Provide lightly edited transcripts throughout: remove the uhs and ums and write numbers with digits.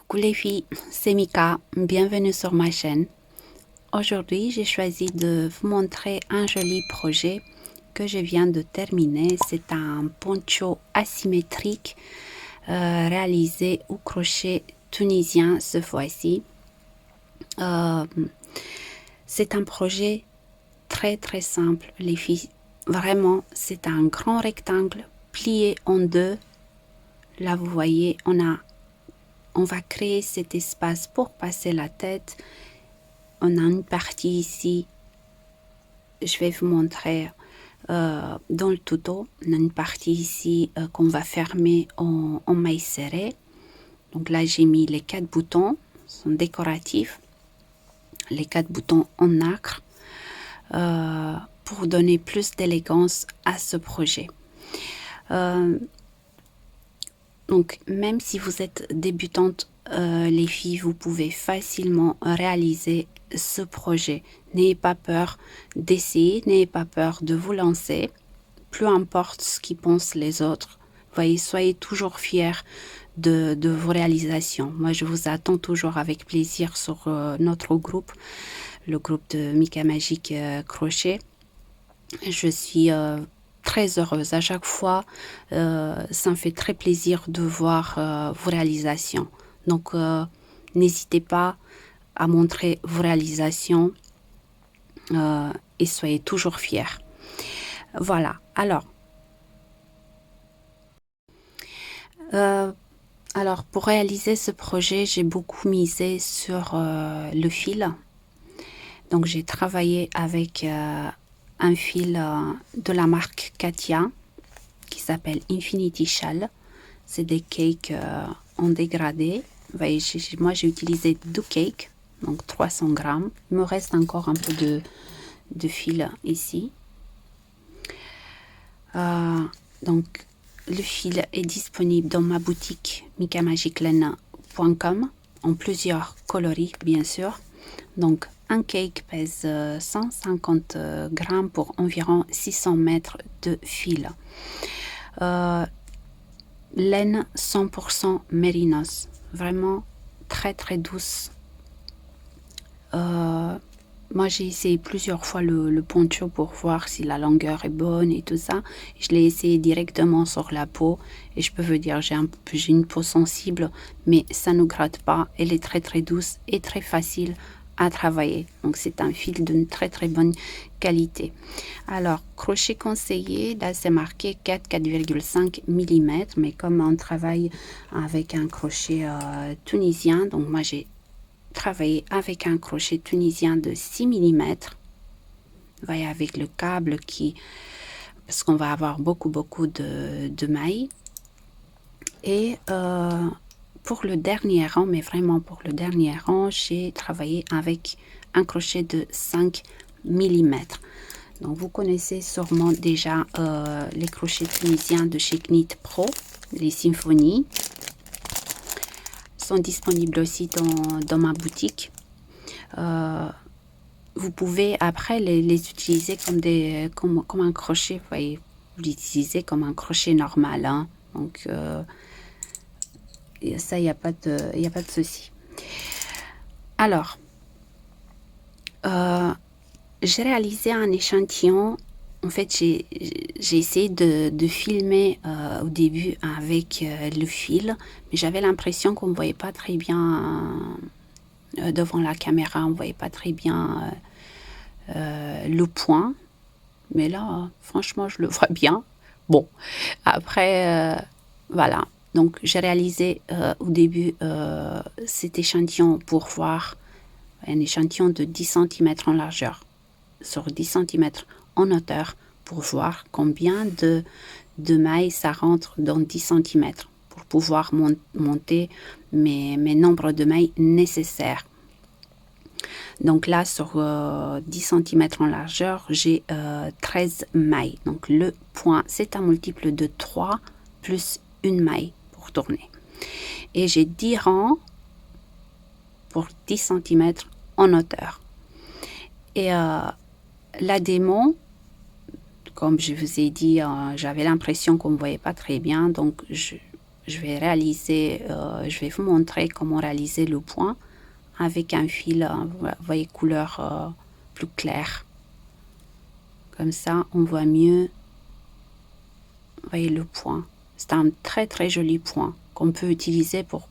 Coucou les filles, c'est Mika, bienvenue sur ma chaîne. Aujourd'hui, j'ai choisi de vous montrer un joli projet que je viens de terminer. C'est un poncho asymétrique réalisé au crochet tunisien ce fois-ci. C'est un projet très simple les filles. Vraiment, c'est un grand rectangle plié en deux. Là, vous voyez, on va créer cet espace pour passer la tête. On a une partie ici, je vais vous montrer dans le tuto. On a une partie ici qu'on va fermer en maille serrée. Donc là, j'ai mis les 4 boutons, ils sont décoratifs. Les 4 boutons en nacre pour donner plus d'élégance à ce projet. Donc, même si vous êtes débutante, les filles, vous pouvez facilement réaliser ce projet. N'ayez pas peur d'essayer, n'ayez pas peur de vous lancer. Peu importe ce qu'ils pensent les autres. Voyez, soyez toujours fiers de vos réalisations. Moi, je vous attends toujours avec plaisir sur notre groupe, le groupe de Mika Magique Crochet. Je suis très heureuse à chaque fois. Ça me fait très plaisir de voir vos réalisations. Donc, n'hésitez pas à montrer vos réalisations et soyez toujours fiers. Voilà. Alors, pour réaliser ce projet, j'ai beaucoup misé sur le fil. Donc, j'ai travaillé avec un fil de la marque Katia qui s'appelle Infinity Shell. C'est des cakes en dégradé. Vous voyez, moi, j'ai utilisé 2 cakes, donc 300 grammes. Il me reste encore un peu de fil ici. Donc, le fil est disponible dans ma boutique mikamagiclaine.com en plusieurs coloris, bien sûr. Donc, un cake pèse 150 grammes pour environ 600 mètres de fil. Laine 100% mérinos, vraiment très douce. Moi, j'ai essayé plusieurs fois le poncho pour voir si la longueur est bonne et tout ça. Je l'ai essayé directement sur la peau et je peux vous dire, j'ai une peau sensible, mais ça ne gratte pas. Elle est très douce et très facile à travailler. Donc, c'est un fil d'une très bonne qualité. Alors, crochet conseillé, là, c'est marqué 4,5 mm, mais comme on travaille avec un crochet tunisien, donc moi, j'ai travaillé avec un crochet tunisien de 6 mm. Vous voyez, avec le câble parce qu'on va avoir beaucoup de mailles. Et pour le dernier rang, mais vraiment pour le dernier rang, j'ai travaillé avec un crochet de 5 mm. Donc, vous connaissez sûrement déjà les crochets tunisiens de chez Knit Pro, les symphonies. Sont disponibles aussi dans ma boutique. Vous pouvez après les utiliser comme un crochet. Vous voyez, vous l'utilisez comme un crochet normal. Hein. Donc, ça, il n'y a pas de souci. Alors, j'ai réalisé un échantillon. En fait, j'ai essayé de filmer au début avec le fil, mais j'avais l'impression qu'on ne voyait pas très bien devant la caméra, on ne voyait pas très bien le point. Mais là, franchement, je le vois bien. Bon, après, voilà. Donc, j'ai réalisé au début cet échantillon pour voir un échantillon de 10 cm en largeur sur 10 cm en hauteur pour voir combien de mailles ça rentre dans 10 cm pour pouvoir monter mes nombres de mailles nécessaires. Donc là, sur 10 cm en largeur, j'ai 13 mailles. Donc le point, c'est un multiple de 3 plus une maille pour tourner. Et j'ai 10 rangs pour 10 cm en hauteur. Et la démo, comme je vous ai dit, j'avais l'impression qu'on ne voyait pas très bien. Donc je vais vous montrer comment réaliser le point avec un fil, vous voyez, couleur plus claire. Comme ça, on voit mieux, vous voyez, le point. C'est un très très joli point qu'on peut utiliser pour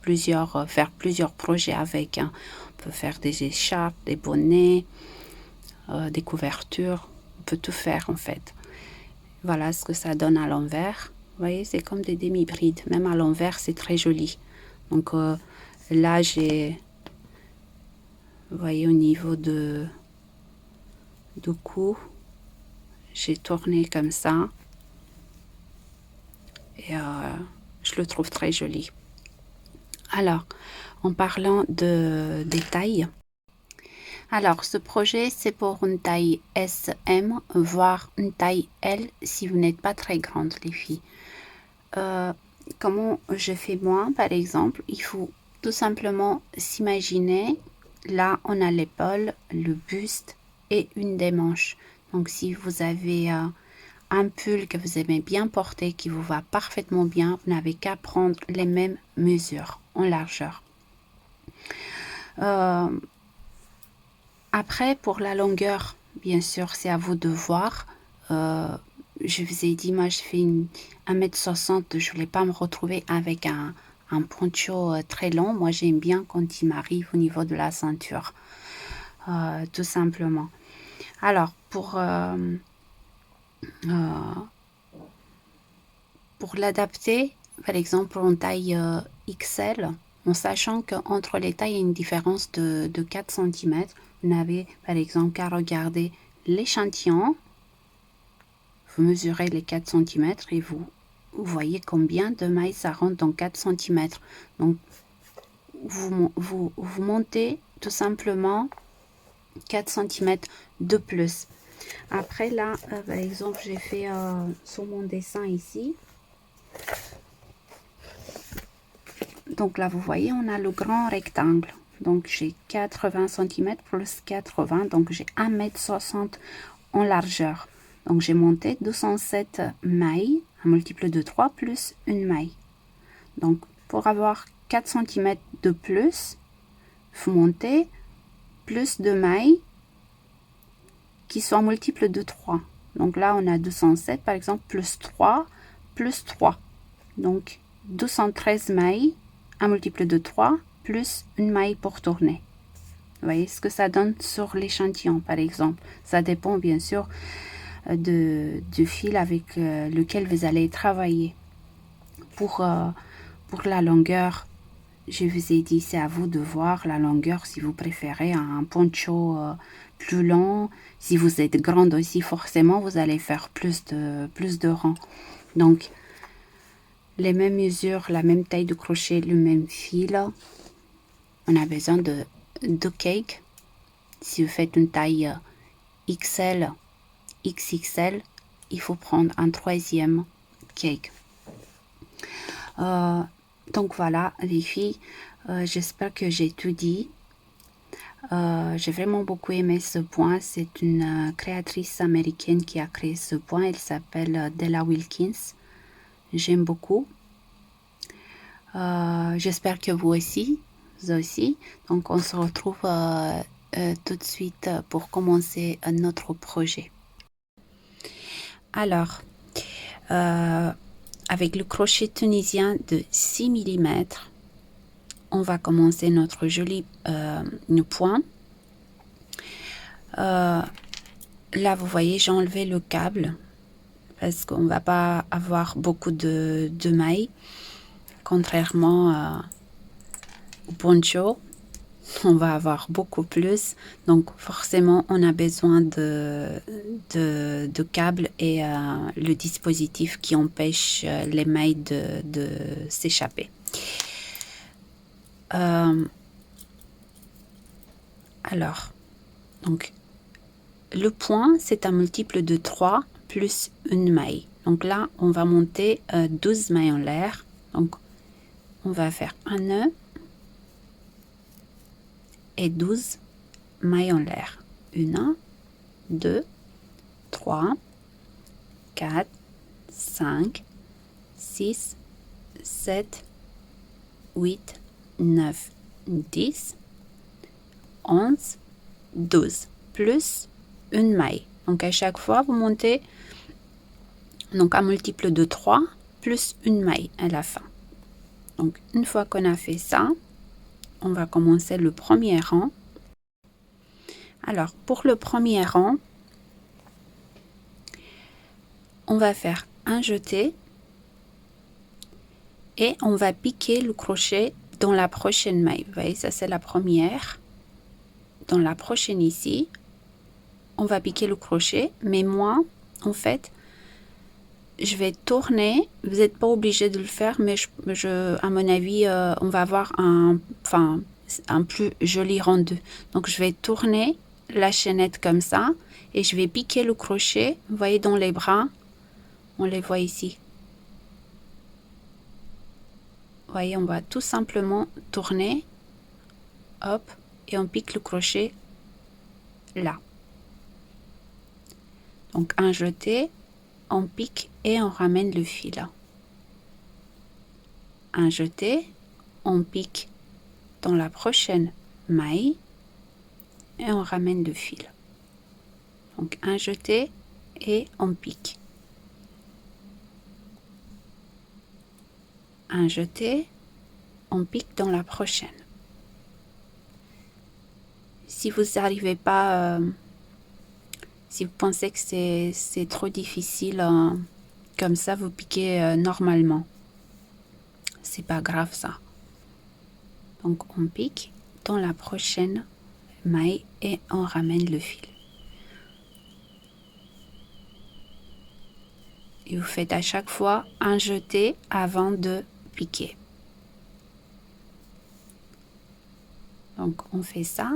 faire plusieurs projets avec. Hein. On peut faire des écharpes, des bonnets, des couvertures. On peut tout faire en fait. Voilà ce que ça donne à l'envers. Vous voyez, c'est comme des demi-brides. Même à l'envers, c'est très joli. Donc là, vous voyez, au niveau du cou, j'ai tourné comme ça. Et je le trouve très joli. Alors, en parlant des tailles, alors ce projet c'est pour une taille SM, voire une taille L si vous n'êtes pas très grande les filles. Comment je fais moi par exemple, il faut tout simplement s'imaginer, là on a l'épaule, le buste et une des manches. Donc si vous avez un pull que vous aimez bien porter, qui vous va parfaitement bien, vous n'avez qu'à prendre les mêmes mesures en largeur. Après, pour la longueur, bien sûr, c'est à vous de voir. Je vous ai dit, moi, je fais 1m60, je ne voulais pas me retrouver avec un poncho très long. Moi, j'aime bien quand il m'arrive au niveau de la ceinture, tout simplement. Alors, pour l'adapter, par exemple en taille XL, en sachant qu'entre les tailles, il y a une différence de 4 cm, vous n'avez par exemple qu'à regarder l'échantillon, vous mesurez les 4 cm et vous voyez combien de mailles ça rentre dans 4 cm. Donc, vous montez tout simplement 4 cm de plus. Après là, par exemple, j'ai fait sur mon dessin ici. Donc là, vous voyez, on a le grand rectangle. Donc j'ai 80 cm plus 80, donc j'ai 1m60 en largeur. Donc j'ai monté 207 mailles, un multiple de 3 plus une maille. Donc pour avoir 4 cm de plus, il faut monter plus de mailles qui sont multiples de 3. Donc là, on a 207 par exemple, plus 3, plus 3. Donc 213 mailles, un multiple de 3, plus une maille pour tourner. Vous voyez ce que ça donne sur l'échantillon, par exemple. Ça dépend bien sûr du fil avec lequel vous allez travailler. Pour la longueur, je vous ai dit, c'est à vous de voir la longueur si vous préférez un poncho plus long. Si vous êtes grande aussi, forcément, vous allez faire plus de rangs. Donc, les mêmes mesures, la même taille de crochet, le même fil. On a besoin de 2 cakes. Si vous faites une taille XL, XXL, il faut prendre un 3e cake. Donc voilà les filles, j'espère que j'ai tout dit. J'ai vraiment beaucoup aimé ce point. C'est une créatrice américaine qui a créé ce point. Elle s'appelle Della Wilkins. J'aime beaucoup. J'espère que vous aussi. Donc on se retrouve tout de suite pour commencer notre projet. Alors, avec le crochet tunisien de 6 mm, on va commencer notre joli point. Là, vous voyez, j'ai enlevé le câble parce qu'on va pas avoir beaucoup de mailles, contrairement au poncho. On va avoir beaucoup plus, donc forcément on a besoin de câbles et le dispositif qui empêche les mailles de s'échapper. Alors, donc le point c'est un multiple de 3 plus une maille. Donc là on va monter 12 mailles en l'air. Donc on va faire un nœud et 12 mailles en l'air. 1, 2, 3, 4, 5, 6, 7, 8, 9, 10, 11, 12, plus une maille. Donc à chaque fois, vous montez donc un multiple de 3 plus une maille à la fin. Donc une fois qu'on a fait ça, on va commencer le premier rang. Alors pour le premier rang, on va faire un jeté et on va piquer le crochet dans la prochaine maille. Vous voyez, ça c'est la première. Dans la prochaine ici, on va piquer le crochet, mais moi, en fait, je vais tourner. Vous n'êtes pas obligé de le faire, mais à mon avis, on va avoir un plus joli rendu. Donc, je vais tourner la chaînette comme ça et je vais piquer le crochet. Vous voyez dans les bras, on les voit ici. Vous voyez, on va tout simplement tourner, hop, et on pique le crochet là. Donc, un jeté, on pique et on ramène le fil. Un jeté, on pique dans la prochaine maille et on ramène le fil. Donc un jeté et on pique. Un jeté, on pique dans la prochaine. Si vous n'arrivez pas, si vous pensez que c'est trop difficile, comme ça vous piquez normalement. C'est pas grave ça. Donc on pique dans la prochaine maille et on ramène le fil. Et vous faites à chaque fois un jeté avant de piquer. Donc on fait ça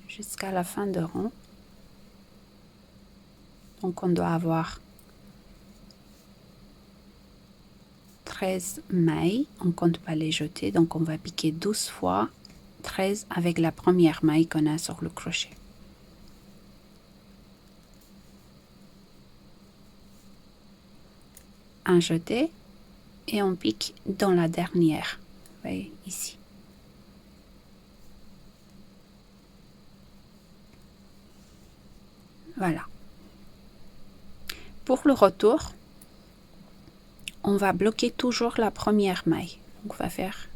jusqu'à la fin de rang. Donc on doit avoir 13 mailles, on compte pas les jeter, donc on va piquer 12 fois 13 avec la première maille qu'on a sur le crochet. Un jeté et on pique dans la dernière. Vous voyez ici. Voilà. Pour le retour, on va bloquer toujours la première maille. Donc on va faire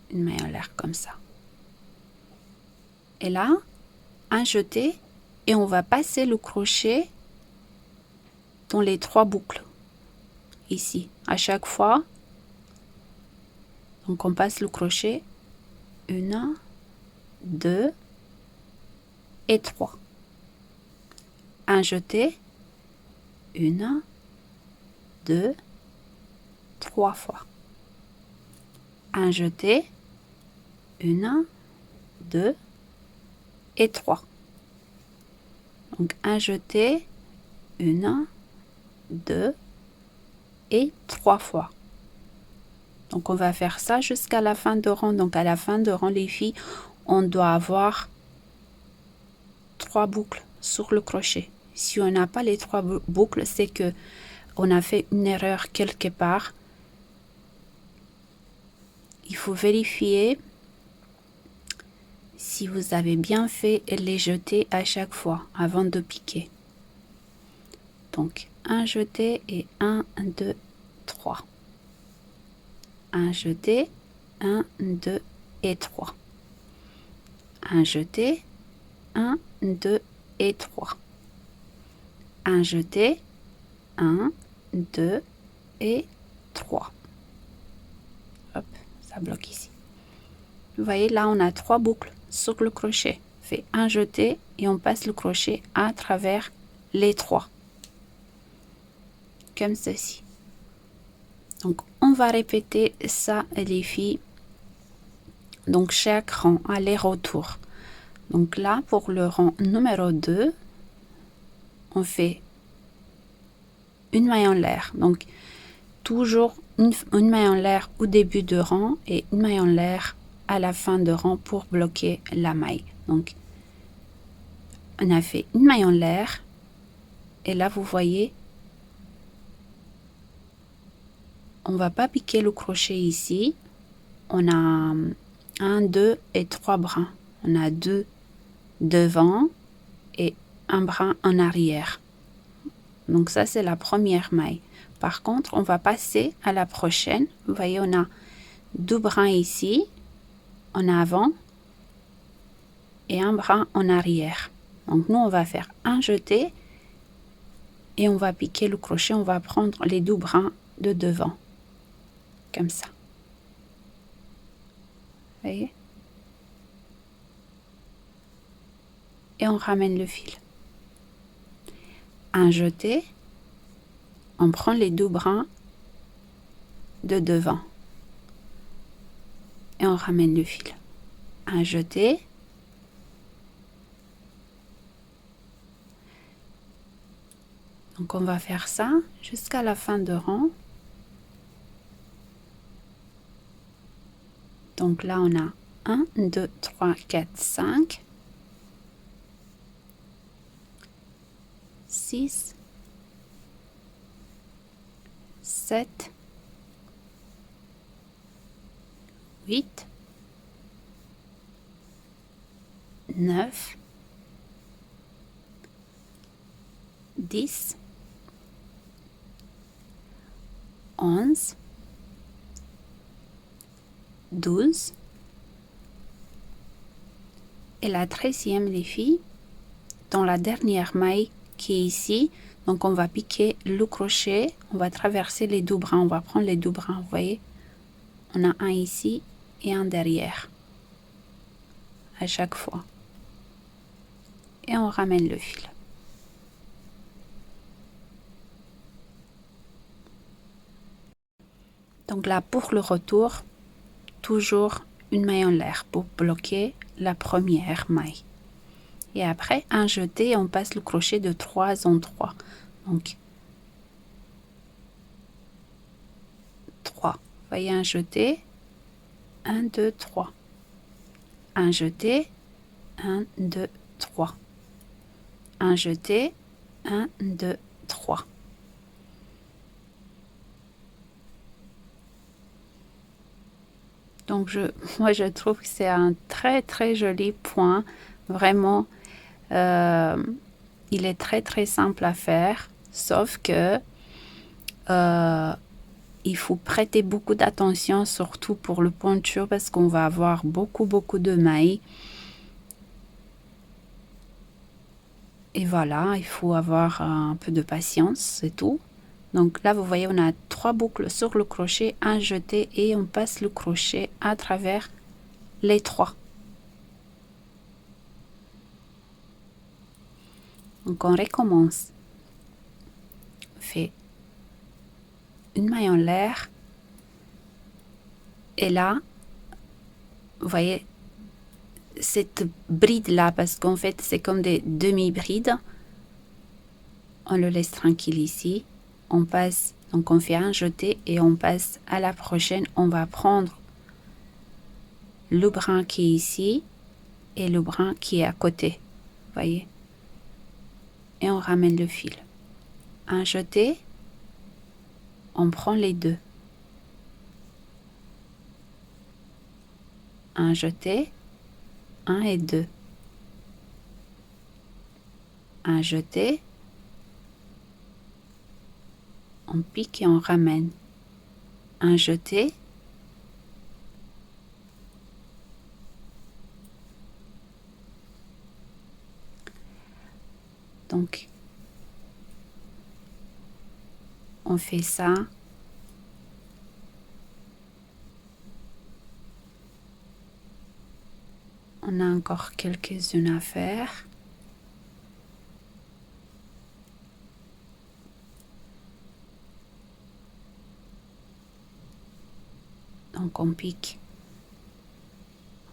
une maille en l'air comme ça. Et là, un jeté et on va passer le crochet dans les 3 boucles. Ici, à chaque fois. Donc on passe le crochet 1, 2 et 3. Un jeté, 1, 2, 3 fois. Un jeté, 1, 2 et 3. Donc un jeté, 1, 2 et 3 fois. Donc on va faire ça jusqu'à la fin de rang. Donc à la fin de rang, les filles, on doit avoir 3 boucles sur le crochet. Si on n'a pas les 3 boucles, c'est que on a fait une erreur quelque part. Il faut vérifier si vous avez bien fait les jetés à chaque fois avant de piquer. Donc un jeté et 1, 2, 3. Un jeté, 1, 2 et 3. Un jeté, 1, 2 et 3. Un jeté, 1, 2 et 3. Hop, ça bloque ici. Vous voyez, là, on a 3 boucles sur le crochet. On fait un jeté et on passe le crochet à travers les 3. Comme ceci. Donc, on va répéter ça, les filles. Donc, chaque rang, aller-retour. Donc là, pour le rang numéro 2, on fait une maille en l'air. Donc, toujours une maille en l'air au début de rang et une maille en l'air à la fin de rang pour bloquer la maille. Donc, on a fait une maille en l'air et là, vous voyez, on va pas piquer le crochet ici. On a 1, 2 et 3 brins. On a 2 devant et un brin en arrière. Donc ça, c'est la première maille. Par contre, on va passer à la prochaine. Vous voyez, on a 2 brins ici, en avant, et un brin en arrière. Donc nous, on va faire un jeté et on va piquer le crochet. On va prendre les 2 brins de devant, comme ça. Vous voyez? Et on ramène le fil. Un jeté, on prend les 2 brins de devant et on ramène le fil. Un jeté, donc on va faire ça jusqu'à la fin de rang. Donc là on a 1, 2, 3, 4, 5, 6, 7, 8, 9, 10, 11, 12 et la 13e, les filles, dans la dernière maille qui est ici. Donc on va piquer le crochet, on va traverser les 2 brins, on va prendre les 2 brins, vous voyez, on a un ici et un derrière à chaque fois et on ramène le fil. Donc là, pour le retour, toujours une maille en l'air pour bloquer la première maille. Et après, un jeté, on passe le crochet de 3 en 3. Donc, 3. Vous voyez, un jeté, 1, 2, 3. Un jeté, 1, 2, 3. Un jeté, 1, 2, 3. Donc, moi, je trouve que c'est un très, très joli point. Vraiment, il est très, très simple à faire. Sauf que il faut prêter beaucoup d'attention, surtout pour le poncho, parce qu'on va avoir beaucoup, beaucoup de mailles. Et voilà, il faut avoir un peu de patience, c'est tout. Donc là, vous voyez, on a 3 boucles sur le crochet, un jeté et on passe le crochet à travers les 3. Donc on recommence. On fait une maille en l'air. Et là, vous voyez, cette bride là, parce qu'en fait, c'est comme des demi-brides. On le laisse tranquille ici. On passe, donc on fait un jeté et on passe à la prochaine. On va prendre le brin qui est ici et le brin qui est à côté. Vous voyez? Et on ramène le fil. Un jeté, on prend les 2. Un jeté, 1 et 2. Un jeté, on pique et on ramène. Un jeté, donc on fait ça. On a encore quelques-unes à faire. Donc on pique,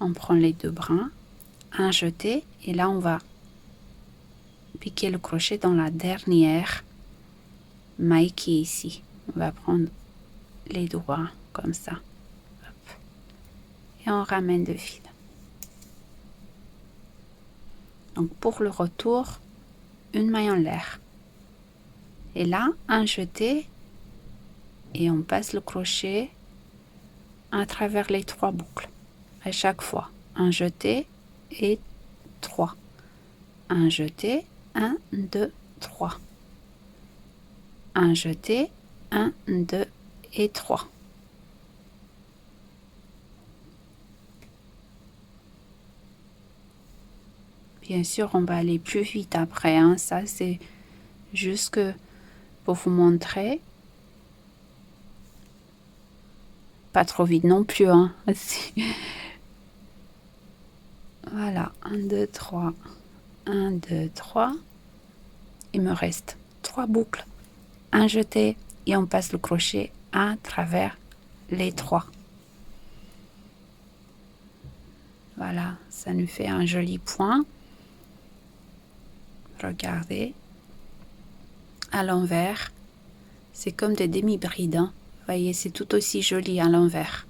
on prend les 2 brins, un jeté et là on va piquer le crochet dans la dernière maille qui est ici. On va prendre les 2 brins comme ça. Hop. Et on ramène le fil. Donc pour le retour, une maille en l'air. Et là, un jeté et on passe le crochet à travers les 3 boucles à chaque fois. Un jeté et 3. Un jeté, 1, 2, 3. Un jeté, 1, 2 et 3. Bien sûr, on va aller plus vite après. Hein. Ça, c'est juste que pour vous montrer. Pas trop vite non plus. Hein. Voilà. 1, 2, 3. 1, 2, 3. Il me reste 3 boucles. Un jeté et on passe le crochet à travers les 3. Voilà. Ça nous fait un joli point. Regardez. À l'envers, c'est comme des demi-brides. Hein. Vous voyez, c'est tout aussi joli à l'envers.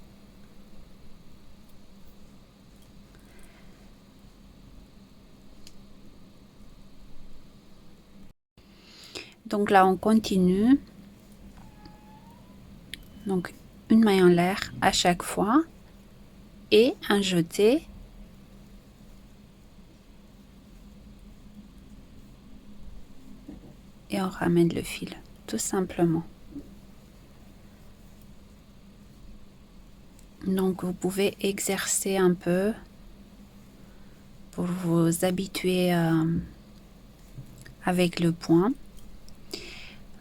Donc là, on continue. Donc, une maille en l'air à chaque fois et un jeté. Et on ramène le fil, tout simplement. Donc, vous pouvez exercer un peu pour vous habituer avec le point.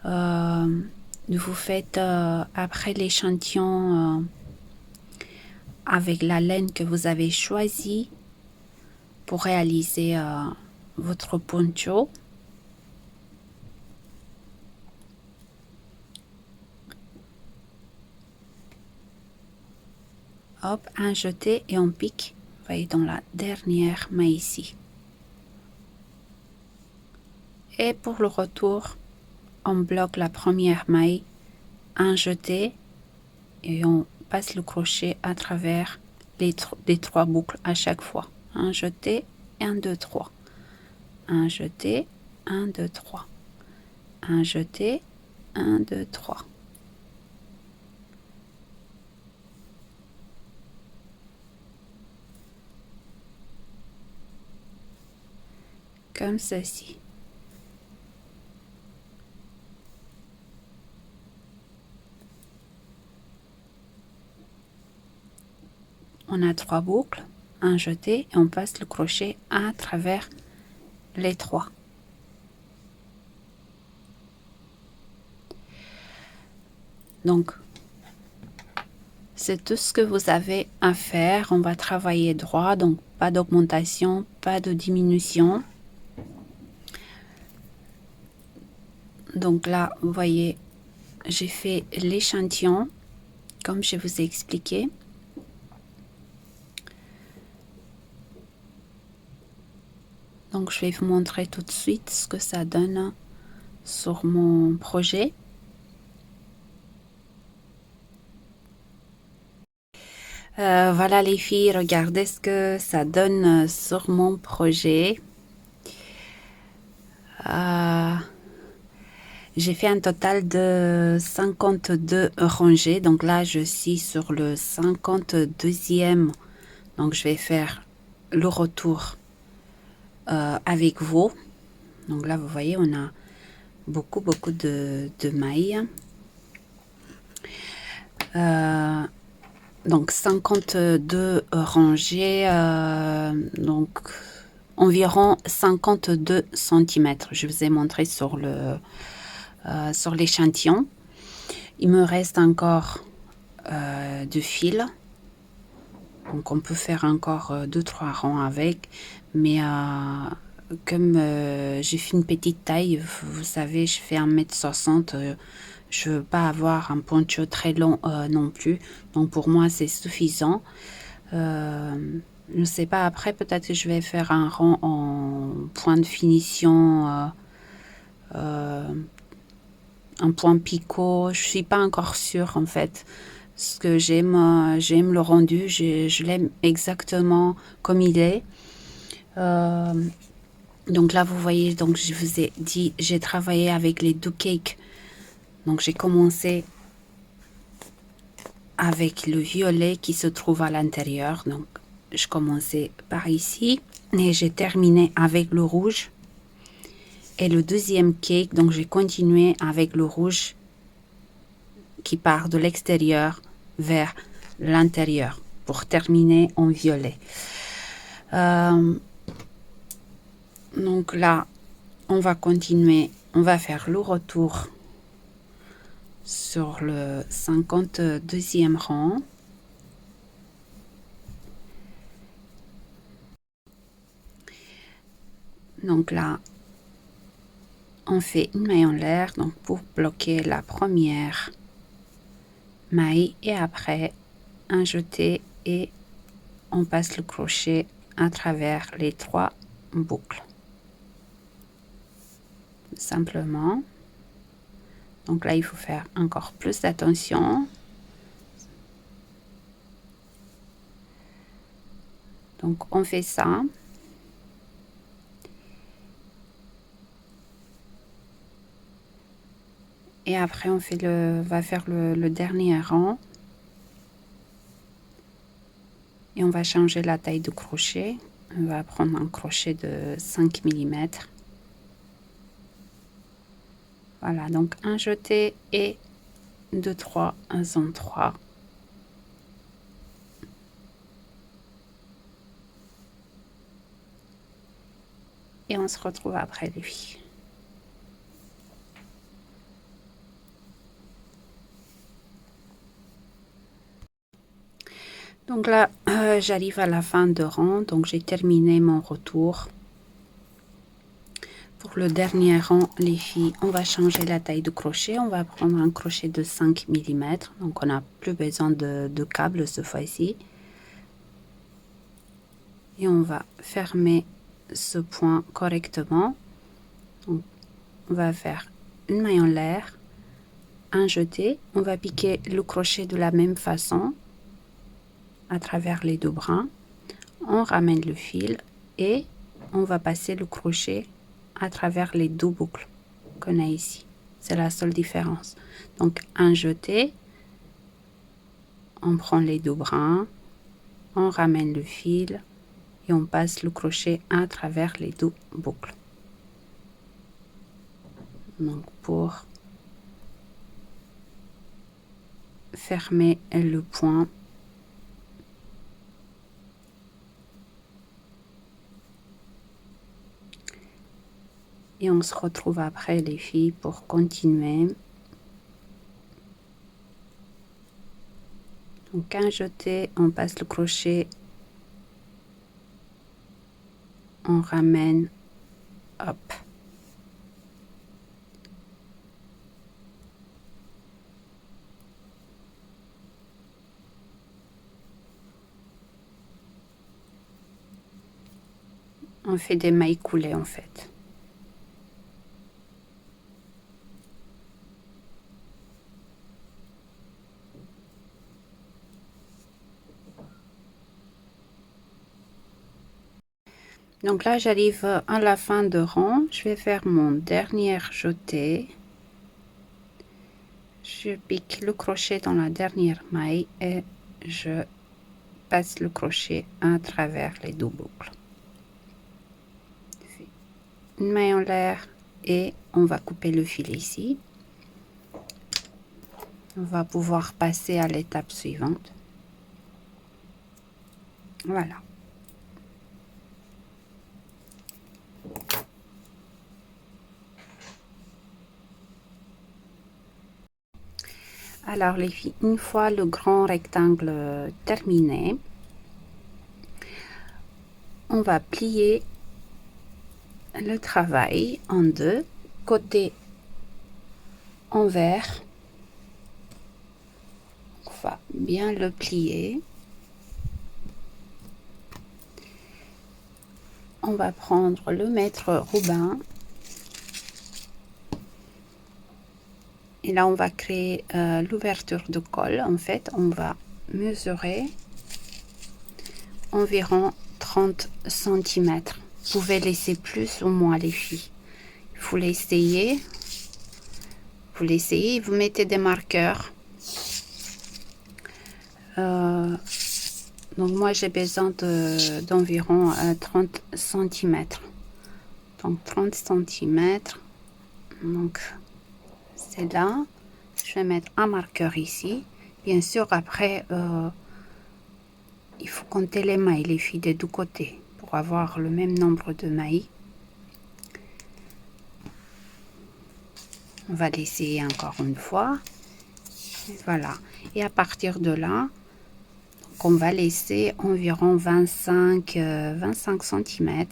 Vous faites après l'échantillon avec la laine que vous avez choisie pour réaliser votre poncho. Hop, un jeté et on pique. Vous voyez dans la dernière maille ici. Et pour le retour, on bloque la première maille, un jeté et on passe le crochet à travers les 3 boucles à chaque fois. Un jeté, 1, 2, 3. Un jeté, 1, 2, 3. Un jeté, 1, 2, 3. Comme ceci. On a 3 boucles, un jeté et on passe le crochet à travers les 3. Donc, c'est tout ce que vous avez à faire. On va travailler droit, donc pas d'augmentation, pas de diminution. Donc là, vous voyez, j'ai fait l'échantillon, comme je vous ai expliqué. Donc, je vais vous montrer tout de suite ce que ça donne sur mon projet. Voilà les filles, regardez ce que ça donne sur mon projet. J'ai fait un total de 52 rangées. Donc là, je suis sur le 52e. Donc, je vais faire le retour avec vous. Donc là, vous voyez, on a beaucoup de mailles. Donc 52 rangées, donc environ 52 cm. Je vous ai montré sur l'échantillon. Il me reste encore du fil. Donc on peut faire encore 2-3 rangs avec. Mais comme j'ai fait une petite taille, vous savez, je fais 1m60. Je veux pas avoir un poncho très long non plus. Donc pour moi, c'est suffisant. Je ne sais pas, après, peut-être que je vais faire un rang en point de finition, un point picot. Je suis pas encore sûre, en fait. Parce que j'aime le rendu. Je l'aime exactement comme il est. Donc là, vous voyez, donc je vous ai dit, j'ai travaillé avec les 2 cakes. Donc j'ai commencé avec le violet qui se trouve à l'intérieur. Donc, je commençais par ici et j'ai terminé avec le rouge. Et le deuxième cake, donc j'ai continué avec le rouge qui part de l'extérieur vers l'intérieur pour terminer en violet. Donc là, on va continuer, on va faire le retour sur le 52e rang. Donc là, on fait une maille en l'air donc pour bloquer la première maille et après un jeté et on passe le crochet à travers les 3 boucles. Simplement. Donc là, il faut faire encore plus d'attention. Donc, on fait ça. Et après, on va faire le dernier rang. Et on va changer la taille de crochet. On va prendre un crochet de 5 mm. Voilà, donc un jeté et 2, 3, en 3. Et on se retrouve après les filles. Donc là, j'arrive à la fin de rang, donc j'ai terminé mon retour. Pour le dernier rang, les filles, on va changer la taille de crochet. On va prendre un crochet de 5 mm. Donc, on n'a plus besoin de câble cette fois-ci. Et on va fermer ce point correctement. Donc, on va faire une maille en l'air, un jeté. On va piquer le crochet de la même façon à travers les 2 brins. On ramène le fil et on va passer le crochet à travers les 2 boucles qu'on a ici. C'est la seule différence. Donc, un jeté, on prend les 2 brins, on ramène le fil et on passe le crochet à travers les 2 boucles. Donc, pour fermer le point, et on se retrouve après les filles pour continuer. Donc un jeté, on passe le crochet, on ramène, hop. On fait des mailles coulées en fait. Donc là, j'arrive à la fin de rang. Je vais faire mon dernier jeté. Je pique le crochet dans la dernière maille et je passe le crochet à travers les 2 boucles. Une maille en l'air et on va couper le fil ici. On va pouvoir passer à l'étape suivante. Voilà. Alors les filles, une fois le grand rectangle terminé, on va plier le travail en 2, côté envers. On va bien le plier. On va prendre le mètre Robin. Et là, on va créer l'ouverture de col. En fait, on va mesurer environ 30 cm. Vous pouvez laisser plus ou moins les filles. Il faut l'essayer. Vous l'essayez, vous mettez des marqueurs. Donc moi j'ai besoin d'environ 30 cm. Donc 30 cm. Donc c'est là. Je vais mettre un marqueur ici. Bien sûr, après, il faut compter les mailles, les filles, des deux côtés, pour avoir le même nombre de mailles. On va l'essayer encore une fois. Voilà. Et à partir de là, donc on va laisser environ 25 cm.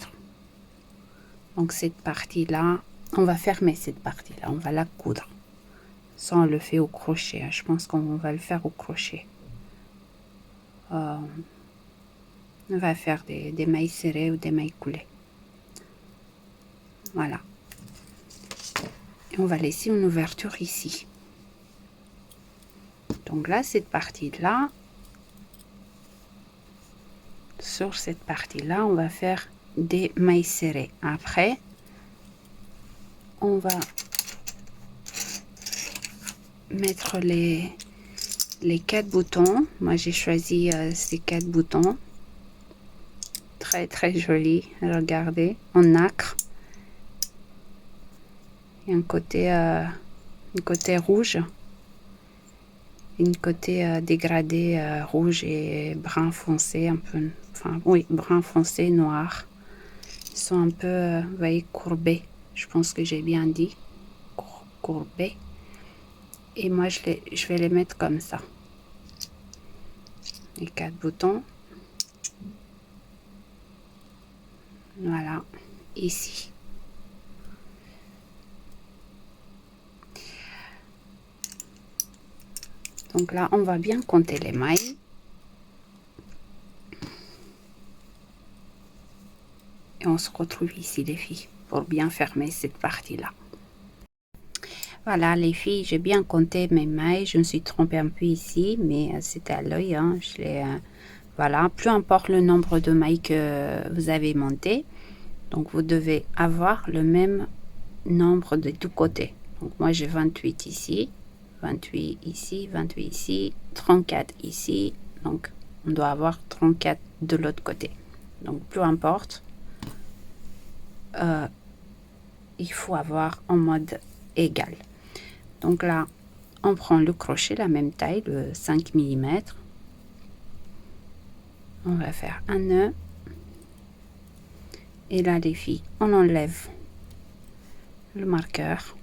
Donc cette partie-là, on va fermer cette partie-là. On va la coudre. Ça, on le fait au crochet. Je pense qu'on va le faire au crochet. On va faire des mailles serrées ou des mailles coulées. Voilà. Et on va laisser une ouverture ici. Donc là, cette partie-là, sur cette partie-là, on va faire des mailles serrées. Après, on va mettre les 4 boutons. Moi, j'ai choisi ces 4 boutons. Très, très joli. Regardez, en nacre. Il y a un côté rouge. Une côté dégradé rouge et brun foncé, un peu, enfin oui, brun foncé, noir. Ils sont un peu, vous voyez, courbés. Je pense que j'ai bien dit, courbés. Et moi, je vais les mettre comme ça. Les 4 boutons. Voilà, ici. Donc là, on va bien compter les mailles. Et on se retrouve ici, les filles, pour bien fermer cette partie-là. Voilà, les filles, j'ai bien compté mes mailles. Je me suis trompée un peu ici, mais c'était à l'œil. Hein. Voilà, peu importe le nombre de mailles que vous avez monté. Donc, vous devez avoir le même nombre de tous côtés. Donc, moi, j'ai 28 ici, 28 ici, 28 ici, 34 ici. Donc, on doit avoir 34 de l'autre côté. Donc, peu importe. Il faut avoir en mode égal. Donc là, on prend le crochet, la même taille, le 5 mm. On va faire un nœud. Et là, les filles, on enlève le marqueur.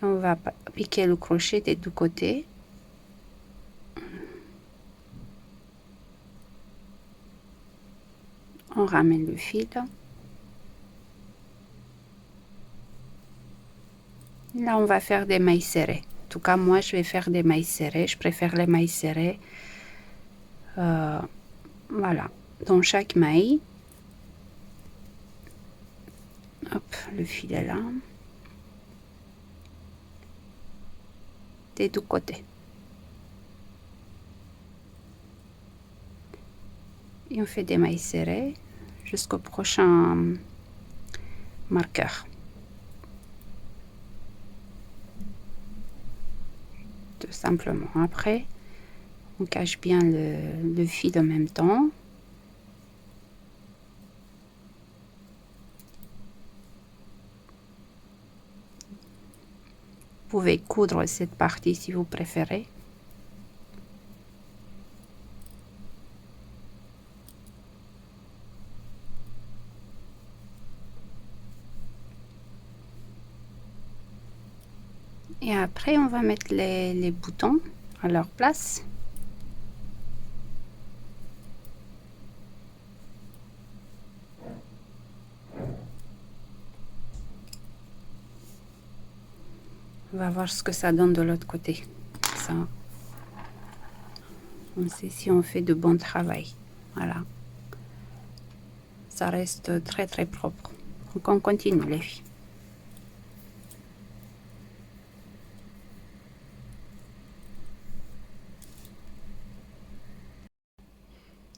On va piquer le crochet des deux côtés. On ramène le fil. Là, on va faire des mailles serrées. En tout cas, moi, je vais faire des mailles serrées. Je préfère les mailles serrées. Voilà. Dans chaque maille. Hop, le fil est là. Des deux côtés. Et on fait des mailles serrées jusqu'au prochain marqueur. Tout simplement. Après, on cache bien le fil en même temps. Vous pouvez coudre cette partie si vous préférez. Et après, on va mettre les boutons à leur place. On va voir ce que ça donne de l'autre côté. Ça, on sait si on fait de bon travail. Voilà. Ça reste très très propre. Donc on continue les filles.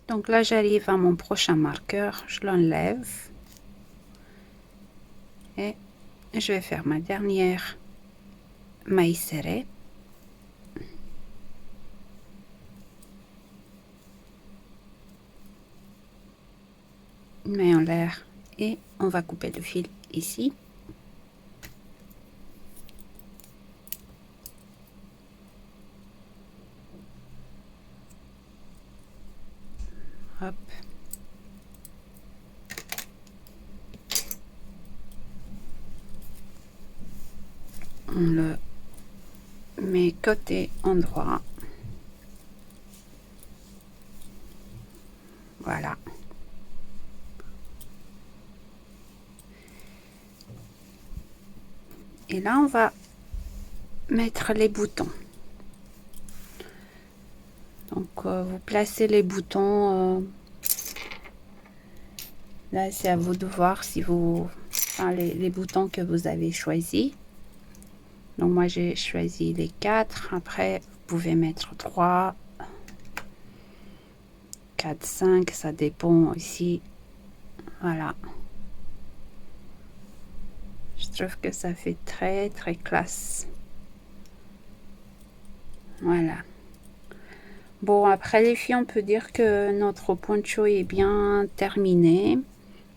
Donc là, j'arrive à mon prochain marqueur. Je l'enlève. Et je vais faire ma dernière maille serrée. Une maille en l'air et on va couper le fil ici. Hop. On le met côté endroit. Voilà. Et là, on va mettre les boutons. Donc, vous placez les boutons. Là, c'est à vous de voir si vous... Enfin, les boutons que vous avez choisis. Donc, moi, j'ai choisi les 4. Après, vous pouvez mettre 3, 4, 5. Ça dépend aussi. Voilà. Je trouve que ça fait très, très classe. Voilà. Bon, après les filles, on peut dire que notre poncho est bien terminé.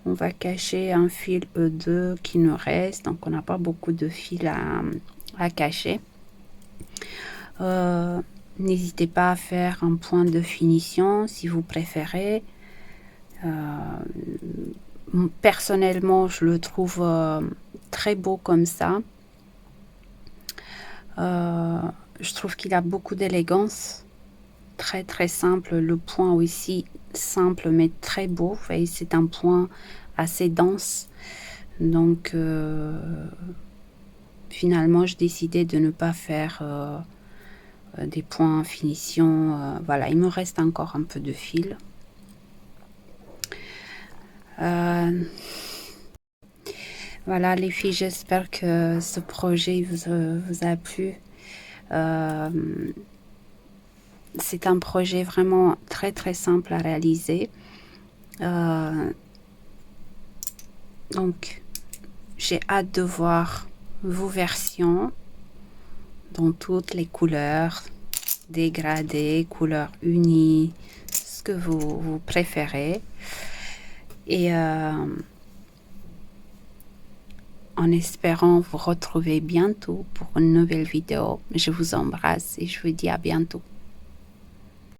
On va cacher un fil E2 qui nous reste. Donc, on n'a pas beaucoup de fil à cacher. N'hésitez pas à faire un point de finition si vous préférez. Personnellement, je le trouve très beau comme ça. Je trouve qu'il a beaucoup d'élégance. Très très simple. Le point aussi simple mais très beau. Vous voyez, c'est un point assez dense. Donc finalement, je décidais de ne pas faire des points finition. Voilà, il me reste encore un peu de fil. Voilà les filles, j'espère que ce projet vous a plu. C'est un projet vraiment très très simple à réaliser. Donc, j'ai hâte de voir vos versions dans toutes les couleurs, dégradées, couleurs unies, ce que vous préférez. Et en espérant vous retrouver bientôt pour une nouvelle vidéo. Je vous embrasse et je vous dis à bientôt.